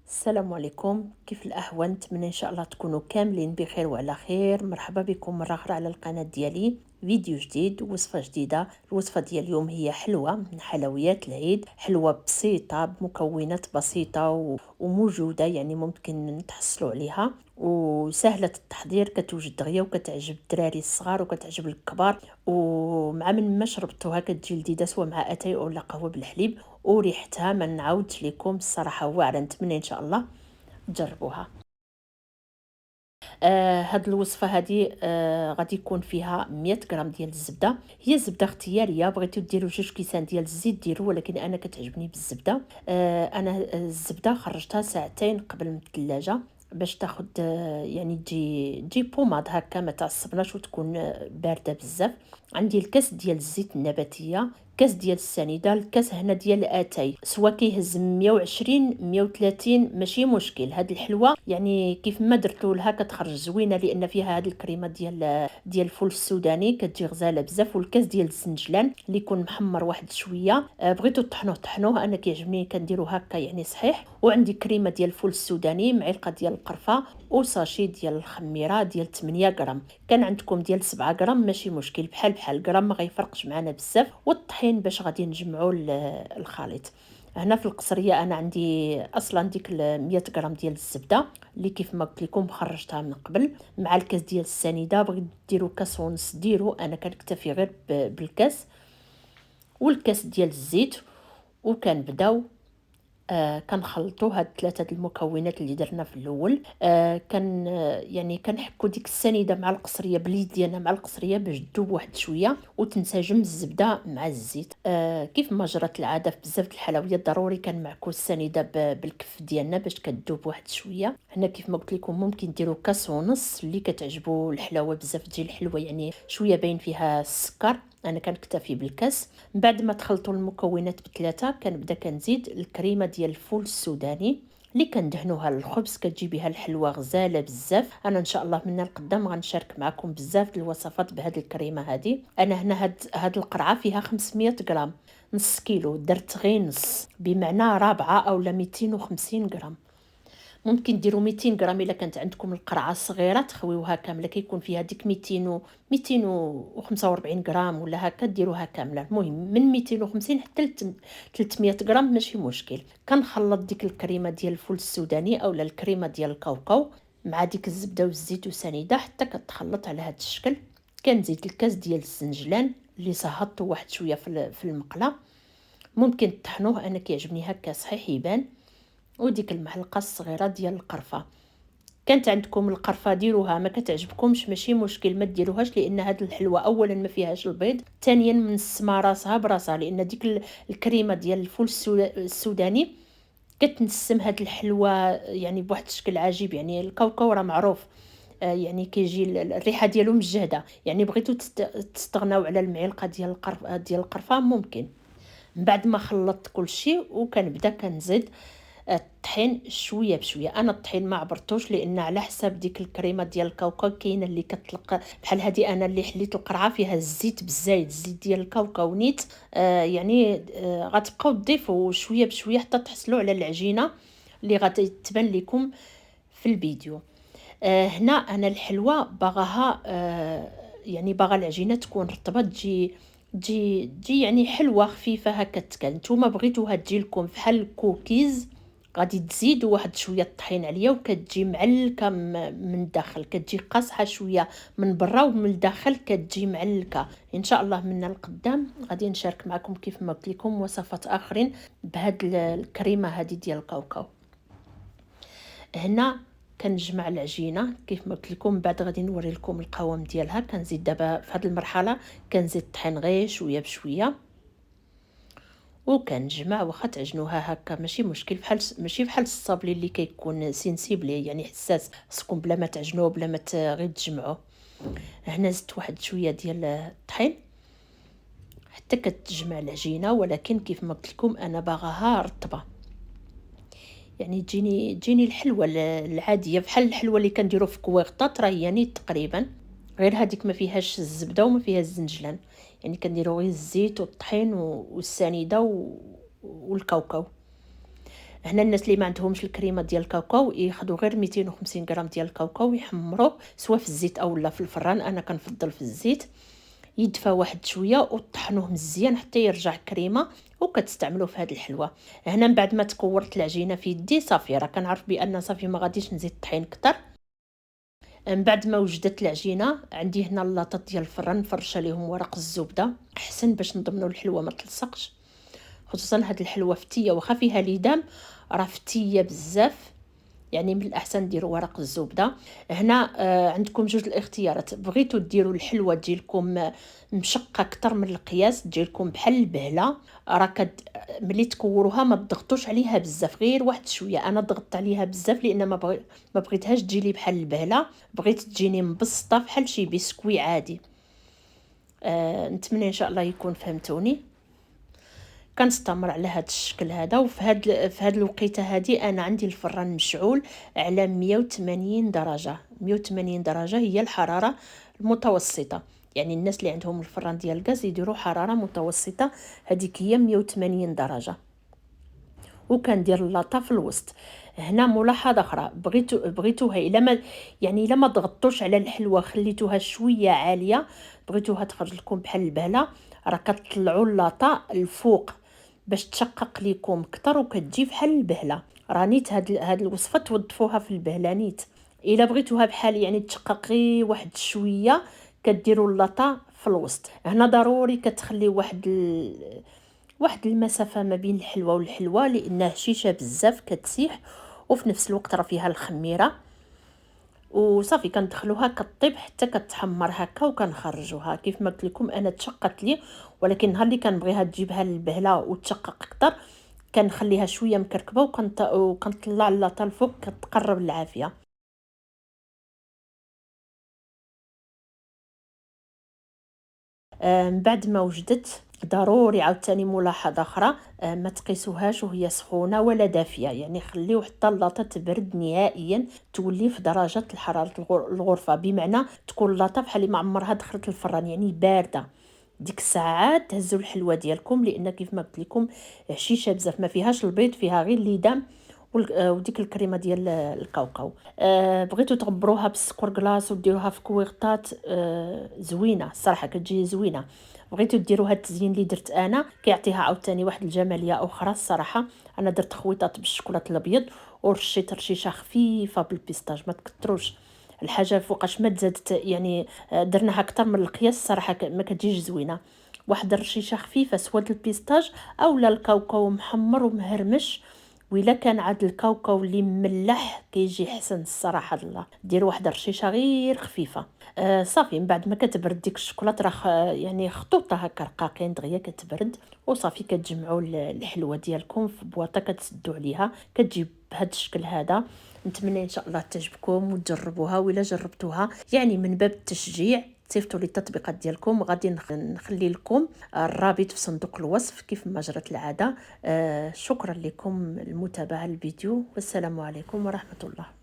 السلام عليكم، كيف الأحوال؟ نتمنى إن شاء الله تكونوا كاملين بخير وعلى خير. مرحبا بكم مرة أخرى على القناة ديالي، فيديو جديد ووصفة جديدة. الوصفة ديال اليوم هي حلوة من حلويات العيد، حلوة بسيطة بمكونات بسيطة وموجودة، يعني ممكن تحصلوا عليها وسهلة التحضير، كتوجد دغيا وكتعجب الدراري الصغار وكتعجب الكبار. ومع من ما شربتوها كتجي لذيذة، سواء مع اتاي او لا قهوة بالحليب، وريحتها ما نعاودش لكم الصراحه واعره. نتمنى ان شاء الله تجربوها. هاد الوصفه هادي غادي يكون فيها 100 غرام ديال الزبده. هي زبده اختياريه، بغيتو ديروا 2 كيسان ديال الزيت ديروا، ولكن انا كتعجبني بالزبده. انا الزبده خرجتها ساعتين قبل من الثلاجه باش تاخد يعني تجي بوماد هكا، ما تعصبناش وتكون بارده بزاف. عندي الكاس ديال الزيت النباتيه، كاس ديال السنيده، الكاس هنا ديال اتاي، سوا كيهز 120 130 ماشي مشكل. هاد الحلوه يعني كيف ما درتو لها كتخرج زوينه، لان فيها هاد الكريمه ديال الفول السوداني كتجي غزاله بزاف. والكاس ديال الزنجلان اللي يكون محمر واحد شويه، بغيتو طحنوه انا كيعجبني كنديرو هكا يعني صحيح. وعندي كريمه ديال الفول السوداني، معلقه ديال القرفه، وساشي ديال الخميره ديال 8 غرام. كان عندكم ديال 7 غرام ماشي مشكل، بحال الغرام ما غيفرقش معنا بزاف. والطحين باش غادي نجمعوا الخليط. هنا في القصريه انا عندي اصلا ديك 100 غرام ديال الزبده اللي كيف ما قلت لكم خرجتها من قبل، مع الكاس ديال السنيده. بغيت ديروا كاس ونص ديروا، انا كنكتفي غير بالكاس، والكاس ديال الزيت. وكنبداو كنخلطوا هاد ثلاثه المكونات اللي درنا في الاول. كان يعني كنحكوا ديك السنيده مع القصريه باليد ديالنا مع القصريه باش تذوب واحد شويه وتنسجم الزبده مع الزيت. كيف ما جرت العاده في بزاف د الحلويات ضروري كان معكو السنيده بالكف ديالنا باش كتذوب واحد شويه. هنا كيف ما قلت لكم ممكن ديروا كاس ونص اللي كتعجبوا الحلاوه بزاف، تجي الحلوه يعني شويه باين فيها السكر. انا كنكتفي بالكاس. من بعد ما تخلطوا المكونات بثلاثه كنبدا كنزيد الكريمه ديال الفول السوداني اللي كندهنوها للخبز، كتجي بها الحلوه غزاله بزاف. انا ان شاء الله من القدام غنشارك معكم بزاف الوصفات بهذه الكريمه هذه. انا هنا هاد القرعه فيها 500 غرام، نص كيلو، درت غير نص، بمعنى رابعه او 250 غرام. ممكن ديروا 200 غرام الا كانت عندكم القرعه صغيره تخويوها كامله، كيكون فيها ديك 245 غرام ولا هكا ديروها كامله. المهم من 250 حتى ل 300 غرام ماشي مشكل. كنخلط ديك الكريمه ديال الفول السوداني اولا الكريمه ديال الكاوكاو مع ديك الزبده والزيت وسنيده حتى كتخلط على هذا الشكل. كنزيد الكاس ديال الزنجلان اللي صهدته واحد شويه في المقله، ممكن تطحنوه، انا كيعجبني هكا صحيح يبان. وديك المعلقه الصغيره ديال القرفه، كانت عندكم القرفه ديروها، ما كتعجبكمش ماشي مشكل ما ديروهاش، لان هاد الحلوه اولا ما فيهاش البيض، ثانيا من السما راسها براسها، لان ديك الكريمه ديال الفول السوداني كتنسم هاد الحلوه يعني بواحد الشكل عجيب. يعني الكاوكاو راه معروف يعني كيجي الريحه ديالو مجهده، يعني بغيتو تستغناو على المعلقه ديال القرفه ممكن. من بعد ما خلطت كل شيء وكنبدا كنزيد الطحين شويه بشويه. انا الطحين ما عبرتوش لان على حساب ديك الكريمه ديال الكاوكاو كاينه اللي كتطلق بحال هذه. انا اللي حليت القرعه فيها الزيت بزايد، الزيت ديال الكاوكاو نيت. يعني غتبقاو تضيفوا شويه بشويه حتى تحصلوا على العجينه اللي غادي تبان لكم في الفيديو. هنا انا الحلوه باغاها يعني باغا العجينه تكون رطبه، تجي يعني حلوه خفيفه هكا تكال. نتوما بغيتوها تجي لكم بحال الكوكيز، غادي تزيدوا واحد شويه الطحين عليا وكتجي معلكه من الداخل، كتجي قاصحه شويه من برا ومن الداخل كتجي معلكه. ان شاء الله من القدام غادي نشارك معكم كيف ما قلت لكم وصفات اخرين بهاد الكريمه هذه ديال الكاوكاو. هنا كنجمع العجينه كيف ما قلت لكم، بعد غادي نوري لكم القوام ديالها. كنزيد دابا في هذه المرحله كنزيد الطحين غير شويه بشويه وكنجمع. واخا تعجنوها هكا ماشي مشكل، ماشي بحال الصابلي اللي كيكون سينسيبلي يعني حساس، خصكم بلا ما تعجنوه بلا ما غير تجمعوه. هنا زدت واحد شويه ديال الطحين حتى كتجمع العجينه، ولكن كيف ما قلت لكم انا باغاها رطبه، يعني تجيني الحلوه العاديه بحال الحلوه اللي كنديروا في كويغطات، راه هي نيت تقريبا، غير هذيك ما فيهاش الزبده وما فيها الزنجلان. يعني كنديروا غير الزيت والطحين والسنيده والكاوكاو. هنا الناس اللي ما عندهمش الكريمه ديال الكاوكاو ياخذوا غير 250 غرام ديال الكاوكاو ويحمروه سواء في الزيت او لا في الفران. انا كنفضل في الزيت. يدفى واحد شويه وطحنوه مزيان حتى يرجع كريمه وكتستعملوه في هذه الحلوه. هنا من بعد ما تكورت العجينه في يدي صافي، راه كنعرف بان صافي ما غاديش نزيد الطحين اكثر. من بعد ما وجدت العجينه عندي هنا اللاطات ديال الفران فرشه ليهم ورق الزبده احسن باش نضمنوا الحلوه ما تلصقش، خصوصا هاد الحلوه فتيه واخا فيها ليدام راه فتيه بزاف، يعني من الاحسن ديروا ورق الزبده. هنا عندكم جوج الاختيارات، بغيتوا ديروا الحلوه تجي لكم مشقه اكثر من القياس تجي لكم بحال البهله، راه ملي تكوروها ما تضغطوش عليها بزاف غير واحد شويه. انا ضغطت عليها بزاف لان ما بغيتهاش تجي لي بحال البهله، بغيت تجيني مبسطه بحال شي بسكوي عادي. نتمنى ان شاء الله يكون فهمتوني. كنستمر على هذا الشكل هذا. في هاد الوقيته هذه انا عندي الفران مشعول على 180 درجه. 180 درجه هي الحراره المتوسطه، يعني الناس اللي عندهم الفران ديال الغاز يديروا حراره متوسطه، هذيك هي 180 درجه. وكندير اللاطه في الوسط. هنا ملاحظه اخرى، بغيتوها الا ما يعني الا ما ضغطتوش على الحلوه خليتوها شويه عاليه بغيتوها تخرج لكم بحال البهله، راه كتطلعوا اللاطه الفوق باش تشقق لكم اكثر وكتجي بحال البهله. رانيت هاد الوصفه توظفوها في البهله نيت. الا بغيتوها بحال يعني تشققي واحد شويه كديروا اللاطه في الوسط. هنا ضروري كتخلي واحد المسافه ما بين الحلوه والحلوه لانها هشيشه بزاف كتسيح، وفي نفس الوقت راه فيها الخميره. وصافي كندخلوها كطيب حتى كتحمر هكا وكنخرجوها. كيف ما قلت لكم انا تشققت لي، ولكن نهار اللي كنبغيها تجيبها البهله وتشقق اكثر كنخليها شويه مكركبه وكنطلع اللاطه الفوق كتقرب العافيه. من بعد ما وجدت ضروري عاوتاني ملاحظه اخرى، ما تقيسوهاش وهي سخونه ولا دافيه، يعني خليو حتى اللاطه تبرد نهائيا تولي في درجه الحراره الغرفه، بمعنى تكون اللاطه بحال اللي ما عمرها دخلت الفران يعني بارده. ديك الساعات تهزوا الحلوه ديالكم لان كيف ما قلت لكم هشيشه بزاف، ما فيهاش البيض فيها غير الليدام وديك الكريمه ديال الكاوكاو. بغيتو تغبروها بالسكر كلاص وديروها في كويغطات زوينه الصراحه كتجي زوينه. بغيتو ديروا هاد التزيين اللي درت انا كيعطيها عاوتاني واحد الجماليه اخرى الصراحه. انا درت خويطات بالشوكولاط الابيض ورشيت رشيشه خفيفه بالبيستاج، ما تكتروش الحاجه فوقاش ما تزادت يعني. درناها اكثر من القياس الصراحه ما كتجيش زوينه. واحد الرشيشه خفيفه سواد البيستاج اولا الكاوكاو محمر ومهرمش، وإلا كان عاد الكاوكاو اللي مملح كيجي حسن الصراحه. الله دير واحد الرشيشه غير خفيفه. صافي من بعد ما كتبرد ديك الشوكولاط راه يعني خطوطه هكا رقاقين دغيا كتبرد، وصافي كتجمعوا الحلوه ديالكم في بواطه كتسدوا عليها كتجيب بهذا الشكل هذا. نتمنى ان شاء الله تعجبكم وتجربوها، وإلا جربتوها يعني من باب التشجيع صيفطوا لي التطبيقات ديالكم، غادي نخلي لكم الرابط في صندوق الوصف كيف ما جرت العاده. شكرا لكم المتابعه الفيديو، والسلام عليكم ورحمه الله.